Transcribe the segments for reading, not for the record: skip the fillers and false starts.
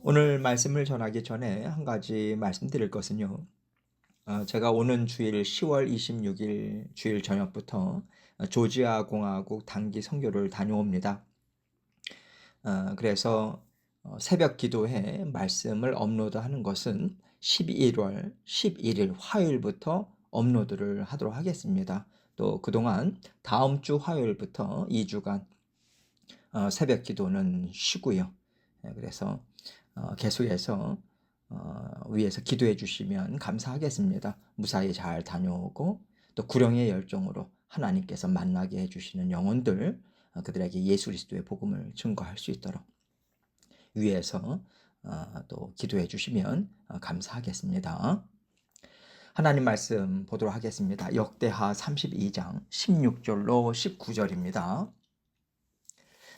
오늘 말씀을 전하기 전에 한 가지 말씀드릴 것은요. 제가 오는 주일 10월 26일 주일 저녁부터 조지아 공화국 단기 선교를 다녀옵니다. 그래서 새벽 기도회 말씀을 업로드하는 것은 11월 11일 화요일부터 업로드를 하도록 하겠습니다. 또 그동안 다음 주 화요일부터 2주간 새벽 기도는 쉬고요. 그래서 계속해서 위에서 기도해 주시면 감사하겠습니다. 무사히 잘 다녀오고 또 구령의 열정으로 하나님께서 만나게 해 주시는 영혼들, 그들에게 예수 그리스도의 복음을 증거할 수 있도록 위에서 또 기도해 주시면 감사하겠습니다. 하나님 말씀 보도록 하겠습니다. 역대하 32장 16절로 19절입니다.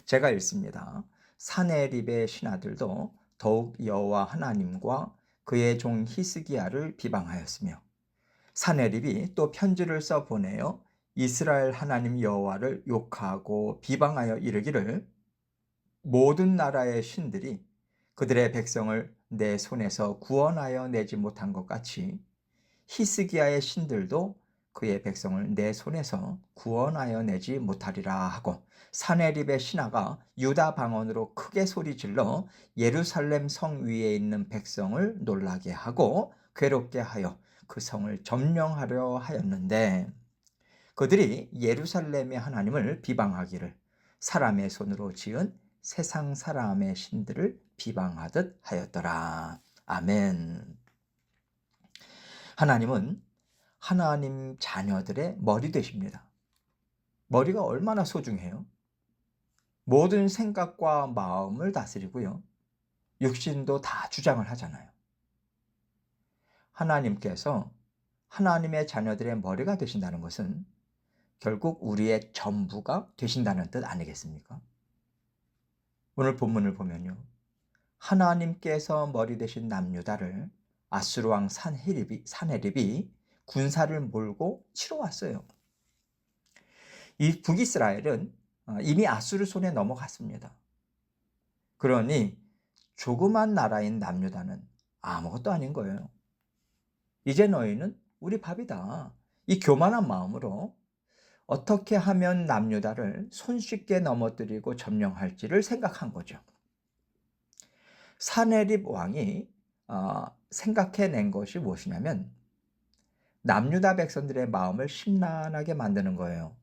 제가 읽습니다. 사네립의 신하들도 더욱 여호와 하나님과 그의 종 히스기야를 비방하였으며 사네립이 또 편지를 써 보내어 이스라엘 하나님 여호와를 욕하고 비방하여 이르기를 모든 나라의 신들이 그들의 백성을 내 손에서 구원하여 내지 못한 것 같이 히스기야의 신들도 그의 백성을 내 손에서 구원하여 내지 못하리라 하고 사네립의 신하가 유다 방언으로 크게 소리질러 예루살렘 성 위에 있는 백성을 놀라게 하고 괴롭게 하여 그 성을 점령하려 하였는데 그들이 예루살렘의 하나님을 비방하기를 사람의 손으로 지은 세상 사람의 신들을 비방하듯 하였더라. 아멘. 하나님은 하나님 자녀들의 머리 되십니다. 머리가 얼마나 소중해요? 모든 생각과 마음을 다스리고요. 육신도 다 주장을 하잖아요. 하나님께서 하나님의 자녀들의 머리가 되신다는 것은 결국 우리의 전부가 되신다는 뜻 아니겠습니까? 오늘 본문을 보면요. 하나님께서 머리 되신 남유다를 아수르 왕 사네립이 군사를 몰고 치러 왔어요. 이 북이스라엘은 이미 아수르 손에 넘어갔습니다. 그러니 조그만 나라인 남유다는 아무것도 아닌 거예요. 이제 너희는 우리 밥이다. 이 교만한 마음으로 어떻게 하면 남유다를 손쉽게 넘어뜨리고 점령할지를 생각한 거죠. 사네립 왕이 생각해낸 것이 무엇이냐면 남유다 백성들의 마음을 심란하게 만드는 거예요.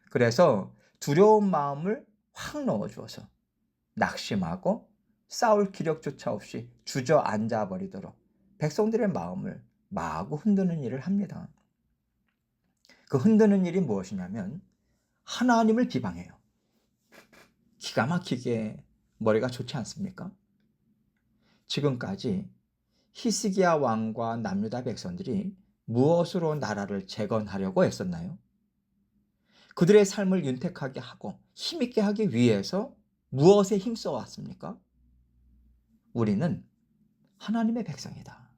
그래서 두려운 마음을 확 넣어주어서 낙심하고 싸울 기력조차 없이 주저앉아 버리도록 백성들의 마음을 마구 흔드는 일을 합니다. 그 흔드는 일이 무엇이냐면 하나님을 비방해요. 기가 막히게 머리가 좋지 않습니까? 지금까지 히스기야 왕과 남유다 백성들이 무엇으로 나라를 재건하려고 했었나요? 그들의 삶을 윤택하게 하고 힘있게 하기 위해서 무엇에 힘써 왔습니까? 우리는 하나님의 백성이다.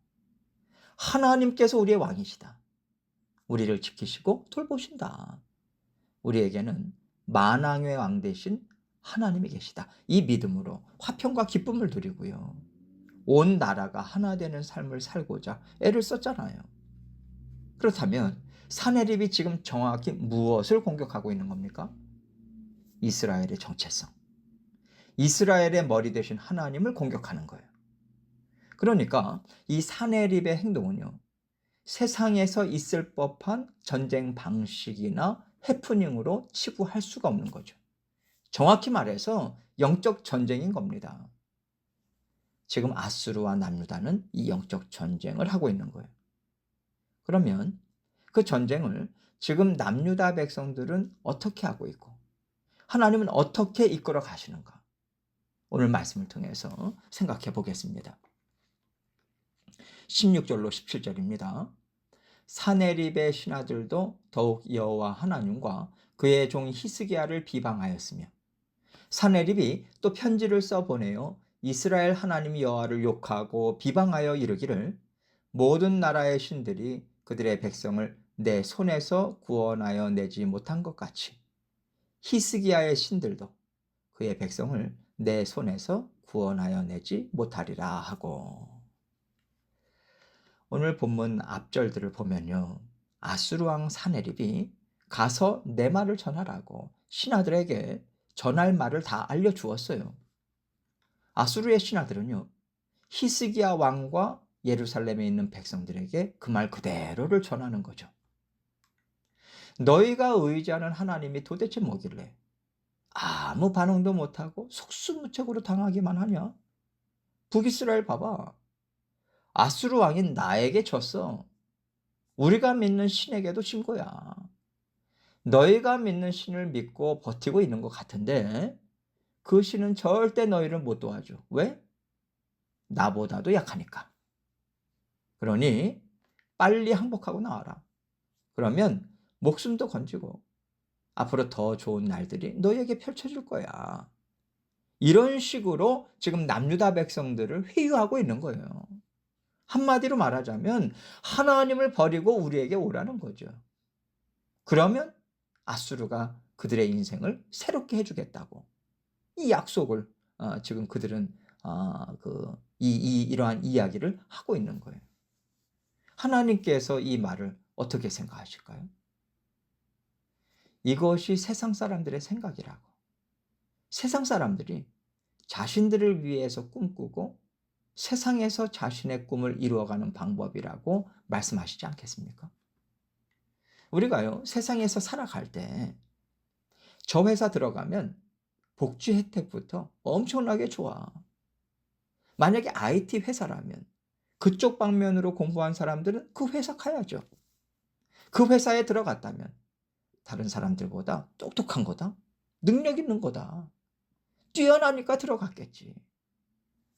하나님께서 우리의 왕이시다. 우리를 지키시고 돌보신다. 우리에게는 만왕의 왕 되신 하나님이 계시다. 이 믿음으로 화평과 기쁨을 누리고요. 온 나라가 하나 되는 삶을 살고자 애를 썼잖아요. 그렇다면 사네립이 지금 정확히 무엇을 공격하고 있는 겁니까? 이스라엘의 정체성. 이스라엘의 머리 되신 하나님을 공격하는 거예요. 그러니까 이 사네립의 행동은요. 세상에서 있을 법한 전쟁 방식이나 해프닝으로 치부할 수가 없는 거죠. 정확히 말해서 영적 전쟁인 겁니다. 지금 아수르와 남유다는 이 영적 전쟁을 하고 있는 거예요. 그러면 그 전쟁을 지금 남유다 백성들은 어떻게 하고 있고 하나님은 어떻게 이끌어 가시는가? 오늘 말씀을 통해서 생각해 보겠습니다. 16절로 17절입니다. 사네립의 신하들도 더욱 여호와 하나님과 그의 종 히스기야를 비방하였으며 사네립이 또 편지를 써 보내어 이스라엘 하나님 여호와를 욕하고 비방하여 이르기를 모든 나라의 신들이 그들의 백성을 내 손에서 구원하여 내지 못한 것 같이 히스기야의 신들도 그의 백성을 내 손에서 구원하여 내지 못하리라 하고. 오늘 본문 앞절들을 보면요, 아수르 왕 사네립이 가서 내 말을 전하라고 신하들에게 전할 말을 다 알려주었어요. 아수르의 신하들은요, 히스기야 왕과 예루살렘에 있는 백성들에게 그 말 그대로를 전하는 거죠. 너희가 의지하는 하나님이 도대체 뭐길래 아무 반응도 못하고 속수무책으로 당하기만 하냐? 북이스라엘 봐봐. 아수르 왕인 나에게 졌어. 우리가 믿는 신에게도 진 거야. 너희가 믿는 신을 믿고 버티고 있는 것 같은데 그 신은 절대 너희를 못 도와줘. 왜? 나보다도 약하니까. 그러니 빨리 항복하고 나와라. 그러면 목숨도 건지고 앞으로 더 좋은 날들이 너희에게 펼쳐질 거야. 이런 식으로 지금 남유다 백성들을 회유하고 있는 거예요. 한마디로 말하자면 하나님을 버리고 우리에게 오라는 거죠. 그러면 아수르가 그들의 인생을 새롭게 해주겠다고 이 약속을 지금 그들은 이러한 이야기를 하고 있는 거예요. 하나님께서 이 말을 어떻게 생각하실까요? 이것이 세상 사람들의 생각이라고. 세상 사람들이 자신들을 위해서 꿈꾸고 세상에서 자신의 꿈을 이루어가는 방법이라고 말씀하시지 않겠습니까? 우리가요, 세상에서 살아갈 때 저 회사 들어가면 복지 혜택부터 엄청나게 좋아. 만약에 IT 회사라면 그쪽 방면으로 공부한 사람들은 그 회사 가야죠. 그 회사에 들어갔다면 다른 사람들보다 똑똑한 거다. 능력 있는 거다. 뛰어나니까 들어갔겠지.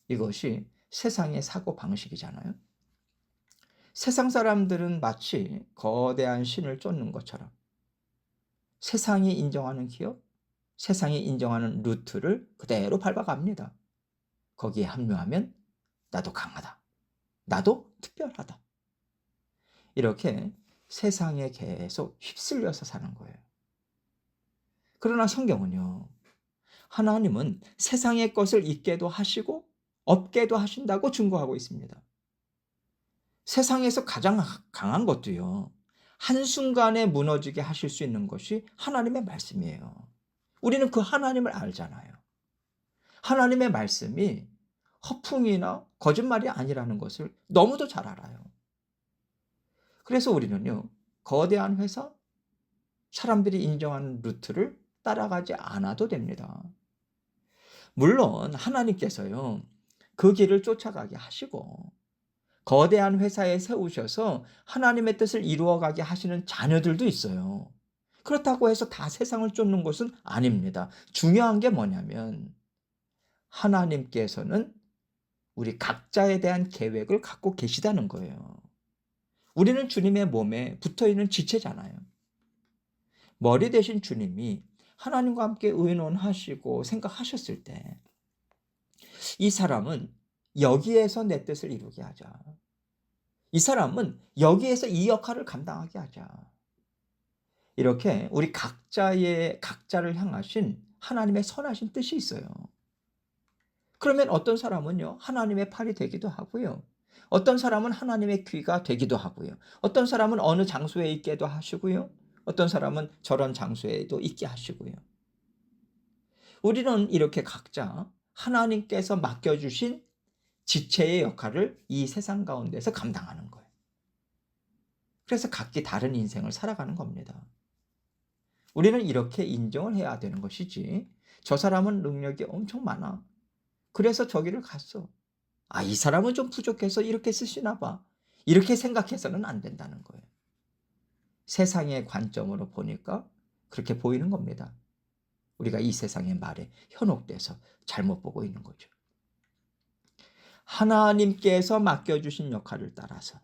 이것이 세상의 사고 방식이잖아요. 세상 사람들은 마치 거대한 신을 쫓는 것처럼 세상이 인정하는 기업, 세상이 인정하는 루트를 그대로 밟아갑니다. 거기에 합류하면 나도 강하다. 나도 특별하다. 이렇게 세상에 계속 휩쓸려서 사는 거예요. 그러나 성경은요, 하나님은 세상의 것을 있게도 하시고 없게도 하신다고 증거하고 있습니다. 세상에서 가장 강한 것도요, 한순간에 무너지게 하실 수 있는 것이 하나님의 말씀이에요. 우리는 그 하나님을 알잖아요. 하나님의 말씀이 허풍이나 거짓말이 아니라는 것을 너무도 잘 알아요. 그래서 우리는요, 거대한 회사, 사람들이 인정하는 루트를 따라가지 않아도 됩니다. 물론 하나님께서요, 그 길을 쫓아가게 하시고 거대한 회사에 세우셔서 하나님의 뜻을 이루어가게 하시는 자녀들도 있어요. 그렇다고 해서 다 세상을 쫓는 것은 아닙니다. 중요한 게 뭐냐면 하나님께서는 우리 각자에 대한 계획을 갖고 계시다는 거예요. 우리는 주님의 몸에 붙어있는 지체잖아요. 머리 대신 주님이 하나님과 함께 의논하시고 생각하셨을 때 이 사람은 여기에서 내 뜻을 이루게 하자. 이 사람은 여기에서 이 역할을 감당하게 하자. 이렇게 우리 각자를 향하신 하나님의 선하신 뜻이 있어요. 그러면 어떤 사람은요, 하나님의 팔이 되기도 하고요. 어떤 사람은 하나님의 귀가 되기도 하고요. 어떤 사람은 어느 장소에 있게도 하시고요. 어떤 사람은 저런 장소에도 있게 하시고요. 우리는 이렇게 각자 하나님께서 맡겨주신 지체의 역할을 이 세상 가운데서 감당하는 거예요. 그래서 각기 다른 인생을 살아가는 겁니다. 우리는 이렇게 인정을 해야 되는 것이지, 저 사람은 능력이 엄청 많아. 그래서 저기를 갔어. 이 사람은 좀 부족해서 이렇게 쓰시나 봐. 이렇게 생각해서는 안 된다는 거예요. 세상의 관점으로 보니까 그렇게 보이는 겁니다. 우리가 이 세상의 말에 현혹돼서 잘못 보고 있는 거죠. 하나님께서 맡겨주신 역할을 따라서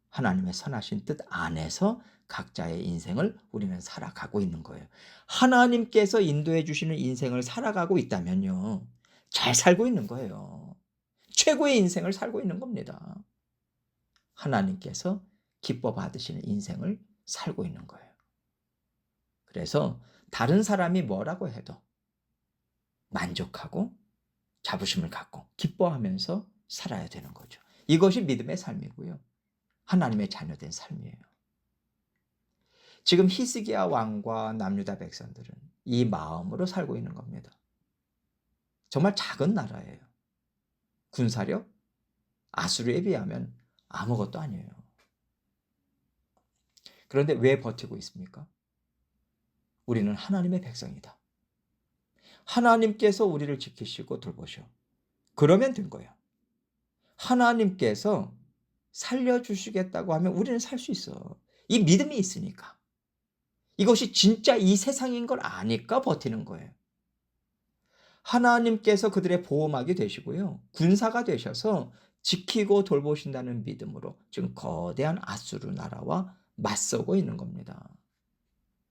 하나님의 선하신 뜻 안에서 각자의 인생을 우리는 살아가고 있는 거예요. 하나님께서 인도해 주시는 인생을 살아가고 있다면요, 잘 살고 있는 거예요. 최고의 인생을 살고 있는 겁니다. 하나님께서 기뻐 받으시는 인생을 살고 있는 거예요. 그래서 다른 사람이 뭐라고 해도 만족하고 자부심을 갖고 기뻐하면서 살아야 되는 거죠. 이것이 믿음의 삶이고요. 하나님의 자녀된 삶이에요. 지금 히스기야 왕과 남유다 백성들은 이 마음으로 살고 있는 겁니다. 정말 작은 나라예요. 군사력 아수르에 비하면 아무것도 아니에요. 그런데 왜 버티고 있습니까? 우리는 하나님의 백성이다. 하나님께서 우리를 지키시고 돌보셔. 그러면 된 거예요. 하나님께서 살려주시겠다고 하면 우리는 살 수 있어. 이 믿음이 있으니까. 이것이 진짜 이 세상인 걸 아니까 버티는 거예요. 하나님께서 그들의 보호막이 되시고요. 군사가 되셔서 지키고 돌보신다는 믿음으로 지금 거대한 아수르 나라와 맞서고 있는 겁니다.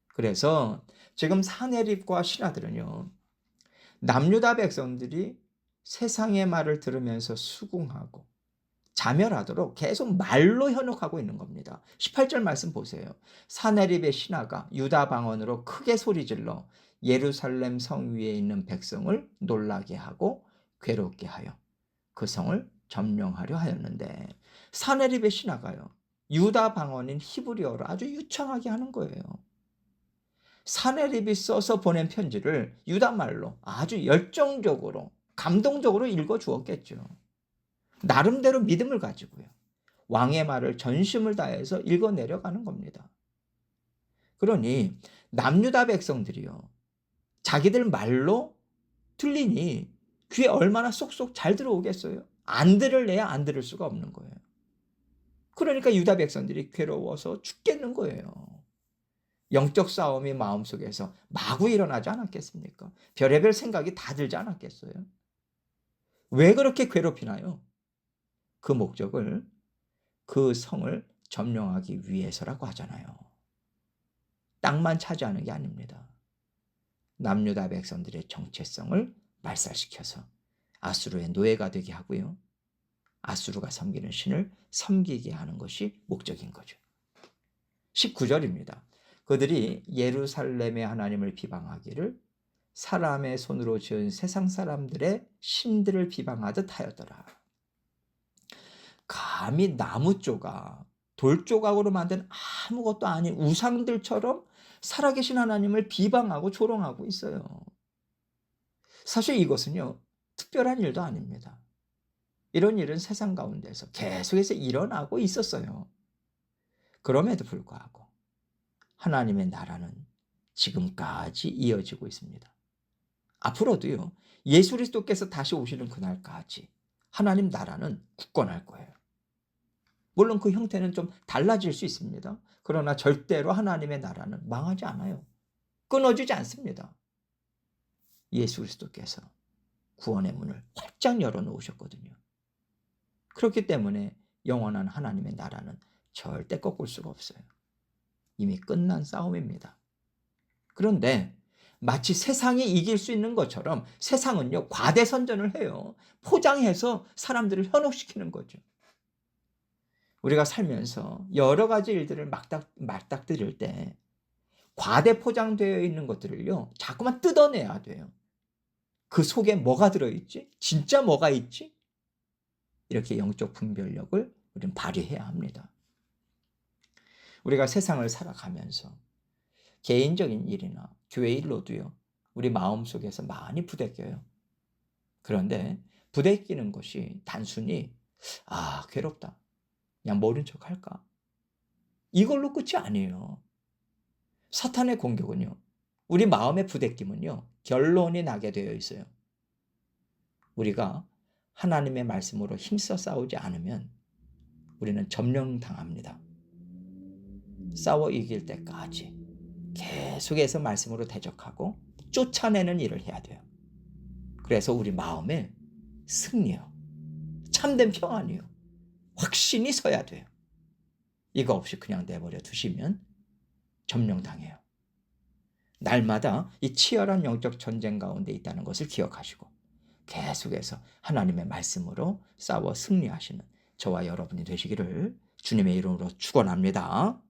그래서 지금 사내립과 신하들은요. 남유다 백성들이 세상의 말을 들으면서 수긍하고 자멸하도록 계속 말로 현혹하고 있는 겁니다. 18절 말씀 보세요. 사내립의 신하가 유다 방언으로 크게 소리질러 예루살렘 성 위에 있는 백성을 놀라게 하고 괴롭게 하여 그 성을 점령하려 하였는데 사내립의 신하가요. 유다 방언인 히브리어로 아주 유창하게 하는 거예요. 사내립이 써서 보낸 편지를 유다 말로 아주 열정적으로 감동적으로 읽어 주었겠죠. 나름대로 믿음을 가지고요. 왕의 말을 전심을 다해서 읽어 내려가는 겁니다. 그러니 남유다 백성들이요. 자기들 말로 들리니 귀에 얼마나 쏙쏙 잘 들어오겠어요? 안 들을래야 안 들을 수가 없는 거예요. 그러니까 유다 백성들이 괴로워서 죽겠는 거예요. 영적 싸움이 마음속에서 마구 일어나지 않았겠습니까? 별의별 생각이 다 들지 않았겠어요? 왜 그렇게 괴롭히나요? 그 목적을 그 성을 점령하기 위해서라고 하잖아요. 땅만 차지하는 게 아닙니다. 남유다 백성들의 정체성을 말살시켜서 아수르의 노예가 되게 하고요. 아수르가 섬기는 신을 섬기게 하는 것이 목적인 거죠. 19절입니다. 그들이 예루살렘의 하나님을 비방하기를 사람의 손으로 지은 세상 사람들의 신들을 비방하듯 하였더라. 감히 나무 조각, 돌 조각으로 만든 아무것도 아닌 우상들처럼 살아계신 하나님을 비방하고 조롱하고 있어요. 사실 이것은요, 특별한 일도 아닙니다. 이런 일은 세상 가운데서 계속해서 일어나고 있었어요. 그럼에도 불구하고 하나님의 나라는 지금까지 이어지고 있습니다. 앞으로도요, 예수 그리스도께서 다시 오시는 그날까지 하나님 나라는 굳건할 거예요. 물론 그 형태는 좀 달라질 수 있습니다. 그러나 절대로 하나님의 나라는 망하지 않아요. 끊어지지 않습니다. 예수 그리스도께서 구원의 문을 활짝 열어놓으셨거든요. 그렇기 때문에 영원한 하나님의 나라는 절대 꺾을 수가 없어요. 이미 끝난 싸움입니다. 그런데 마치 세상이 이길 수 있는 것처럼 세상은요, 과대선전을 해요. 포장해서 사람들을 현혹시키는 거죠. 우리가 살면서 여러 가지 일들을 맞닥뜨릴 때 과대 포장되어 있는 것들을요, 자꾸만 뜯어내야 돼요. 그 속에 뭐가 들어있지? 진짜 뭐가 있지? 이렇게 영적 분별력을 우리는 발휘해야 합니다. 우리가 세상을 살아가면서 개인적인 일이나 교회 일로도요, 우리 마음속에서 많이 부대껴요. 그런데 부대끼는 것이 단순히 괴롭다, 그냥 모른 척 할까, 이걸로 끝이 아니에요. 사탄의 공격은요, 우리 마음의 부대낌은요, 결론이 나게 되어 있어요. 우리가 하나님의 말씀으로 힘써 싸우지 않으면 우리는 점령당합니다. 싸워 이길 때까지 계속해서 말씀으로 대적하고 쫓아내는 일을 해야 돼요. 그래서 우리 마음에 승리요, 참된 평안이요, 확신이 서야 돼요. 이거 없이 그냥 내버려 두시면 점령당해요. 날마다 이 치열한 영적 전쟁 가운데 있다는 것을 기억하시고 계속해서 하나님의 말씀으로 싸워 승리하시는 저와 여러분이 되시기를 주님의 이름으로 축원합니다.